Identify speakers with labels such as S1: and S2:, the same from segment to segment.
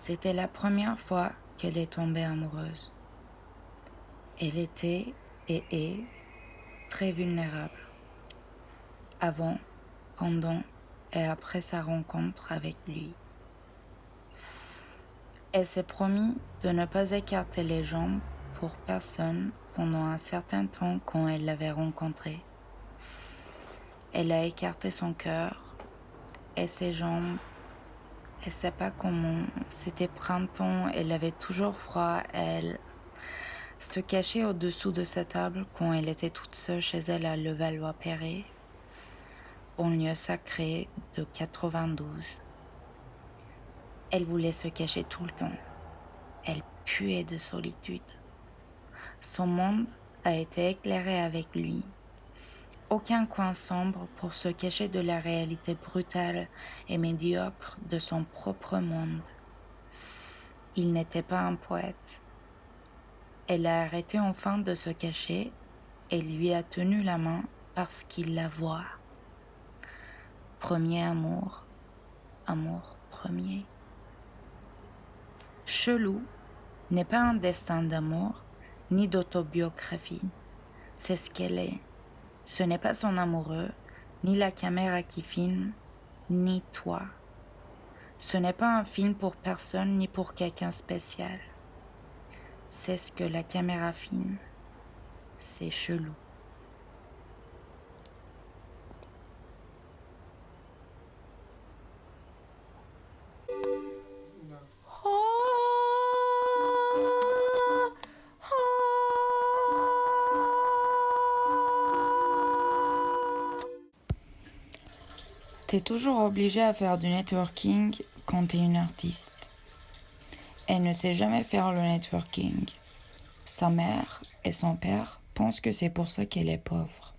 S1: C'était la première fois qu'elle est tombée amoureuse. Elle était et est très vulnérable. Avant, pendant et après sa rencontre avec lui. Elle s'est promis de ne pas écarter les jambes pour personne pendant un certain temps quand elle l'avait rencontré. Elle a écarté son cœur et ses jambes. Elle sait pas comment. C'était printemps, elle avait toujours froid. Elle se cachait au-dessous de sa table quand elle était toute seule chez elle à Levallois-Perret, banlieue sacrée de 92. Elle voulait se cacher tout le temps. Elle puait de solitude. Son monde a été éclairé avec lui. Aucun coin sombre pour se cacher de la réalité brutale et médiocre de son propre monde. Il n'était pas un poète. Elle a arrêté enfin de se cacher et lui a tenu la main parce qu'il la voit. Premier amour, amour premier. Chelou n'est pas un destin d'amour ni d'autobiographie. C'est ce qu'elle est. Ce n'est pas son amoureux, ni la caméra qui filme, ni toi. Ce n'est pas un film pour personne ni pour quelqu'un spécial. C'est ce que la caméra filme. C'est chelou. T'es toujours obligé à faire du networking quand t'es une artiste. Elle ne sait jamais faire le networking. Sa mère et son père pensent que c'est pour ça qu'elle est pauvre.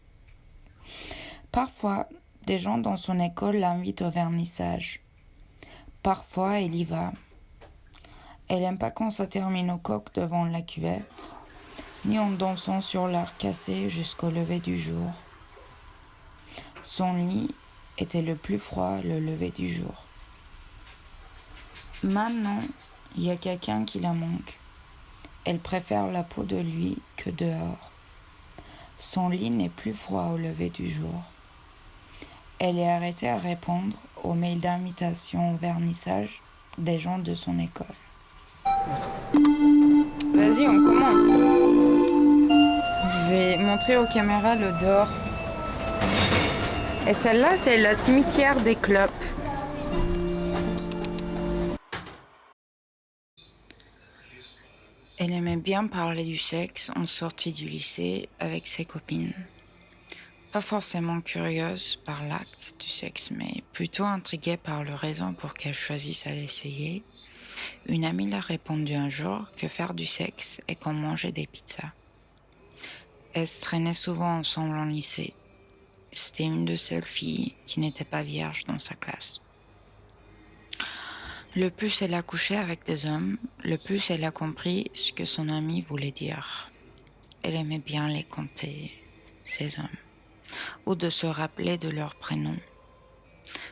S1: Parfois, des gens dans son école l'invitent au vernissage. Parfois, elle y va. Elle n'aime pas quand ça termine au coq devant la cuvette, ni en dansant sur l'art cassé jusqu'au lever du jour. Son lit était le plus froid le lever du jour. Maintenant, il y a quelqu'un qui la manque. Elle préfère la peau de lui que dehors. Son lit n'est plus froid au lever du jour. Elle est arrêtée à répondre aux mails d'invitation au vernissage des gens de son école. Vas-y, on commence. Je vais montrer aux caméras le dehors. Et celle-là, c'est le cimetière des clopes. Elle aimait bien parler du sexe en sortie du lycée avec ses copines. Pas forcément curieuse par l'acte du sexe, mais plutôt intriguée par le raison pour qu'elle choisisse à l'essayer. Une amie l'a répondu un jour que faire du sexe est comme manger des pizzas. Elles se traînaient souvent ensemble en lycée. C'était une des seules filles qui n'était pas vierge dans sa classe. Le plus elle a couché avec des hommes, le plus elle a compris ce que son amie voulait dire. Elle aimait bien les compter, ces hommes, ou de se rappeler de leurs prénoms.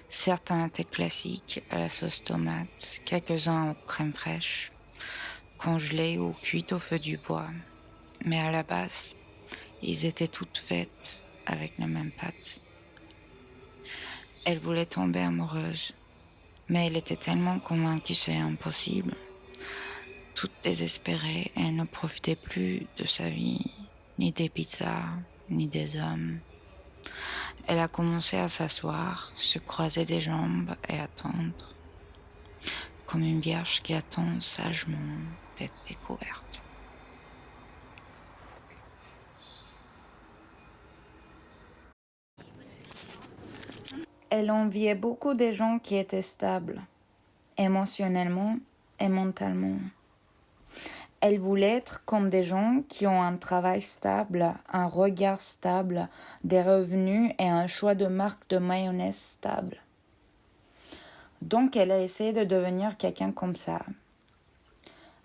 S1: Certains étaient classiques à la sauce tomate, quelques-uns aux crèmes fraîches, congelés ou cuits au feu du bois. Mais à la base, ils étaient toutes faites avec la même pâte. Elle voulait tomber amoureuse, mais elle était tellement convaincue que c'est impossible. Toute désespérée, elle ne profitait plus de sa vie, ni des pizzas, ni des hommes. Elle a commencé à s'asseoir, se croiser des jambes et attendre, comme une vierge qui attend sagement d'être découverte. Elle enviait beaucoup des gens qui étaient stables, émotionnellement et mentalement. Elle voulait être comme des gens qui ont un travail stable, un regard stable, des revenus et un choix de marque de mayonnaise stable. Donc elle a essayé de devenir quelqu'un comme ça.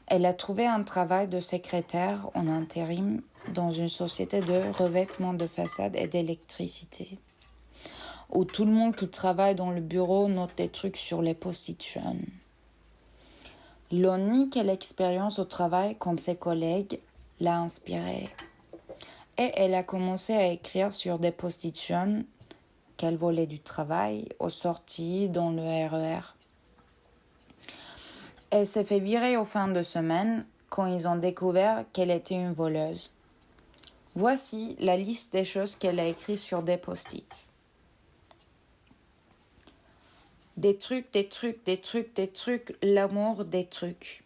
S1: Elle a trouvé un travail de secrétaire en intérim dans une société de revêtement de façade et d'électricité, où tout le monde qui travaille dans le bureau note des trucs sur les post-it jaunes. L'ennui qu'elle expérience au travail comme ses collègues l'a inspirée. Et elle a commencé à écrire sur des post-it jaunes qu'elle volait du travail aux sorties dans le RER. Elle s'est fait virer aux fins de semaine quand ils ont découvert qu'elle était une voleuse. Voici la liste des choses qu'elle a écrites sur des post-it. Des trucs, l'amour des trucs.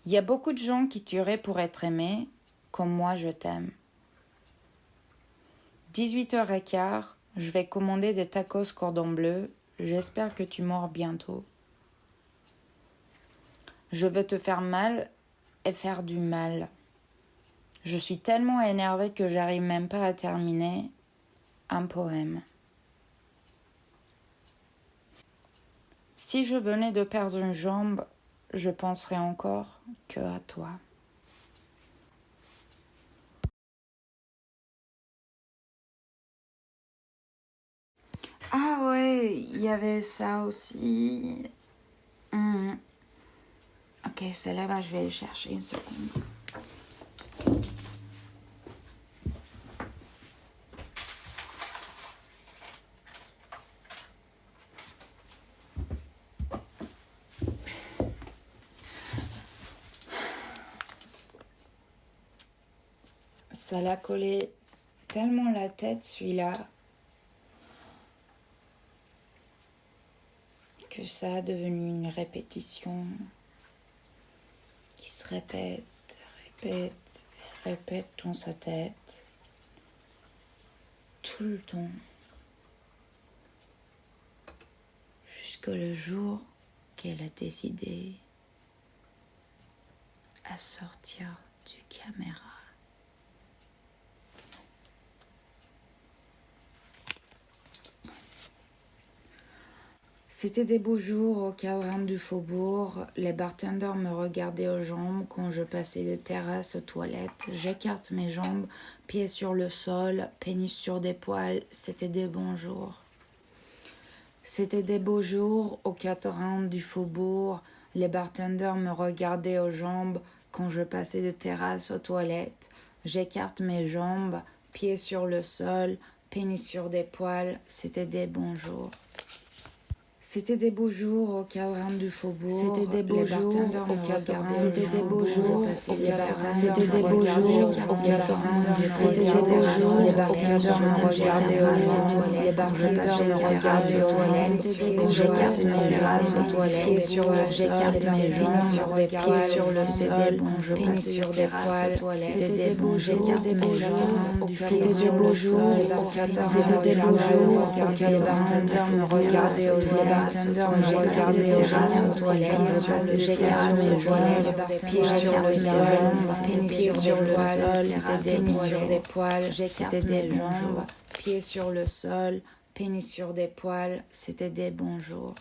S1: Il y a beaucoup de gens qui tueraient pour être aimés, comme moi je t'aime. 18h15, je vais commander des tacos cordon bleu, j'espère que tu mords bientôt. Je veux te faire mal et faire du mal. Je suis tellement énervée que j'arrive même pas à terminer un poème. Si je venais de perdre une jambe, je penserais encore que à toi. Ah ouais, il y avait ça aussi. Ok, celle-là, je vais le chercher une seconde. Ça l'a collé tellement la tête, celui-là, que ça a devenu une répétition qui se répète dans sa tête, tout le temps, jusqu'au jour qu'elle a décidé à sortir du caméra. C'était des beaux jours au cadran du faubourg. Les bartenders me regardaient aux jambes quand je passais de terrasse aux toilettes. J'écarte mes jambes, pieds sur le sol, pénis sur des poils. C'était des bons jours. C'était des beaux jours au cadran du faubourg. Les bartenders me regardaient aux jambes quand je passais de terrasse aux toilettes. J'écarte mes jambes, pieds sur le sol, pénis sur des poils. C'était des bons jours. C'était des beaux jours au cadran du faubourg. C'était des beaux jours au cadran. C'était des beaux jours au cadran. C'était des beaux jours au cadran. C'était des beaux jours les bartenders me regardaient aux toilettes. Les bartenders me regardaient aux toilettes. J'écarte mes terrasses aux toilettes. J'écarte mes jambes sur des pieds sur le sol. Pénis sur des poils. C'était des bons jours. C'était des beaux jours au cadran. C'était des beaux jours au cadran. Les bartenders me regardaient aux toilettes. Les bartenders me regardaient aux jambes aux toilettes. J'écarte mes jambes, pieds sur le sol, pénis sur le sol, c'était des pénis sur des poils. C'était des jambes, pieds sur le sol, pénis sur des poils, c'était des bons jours.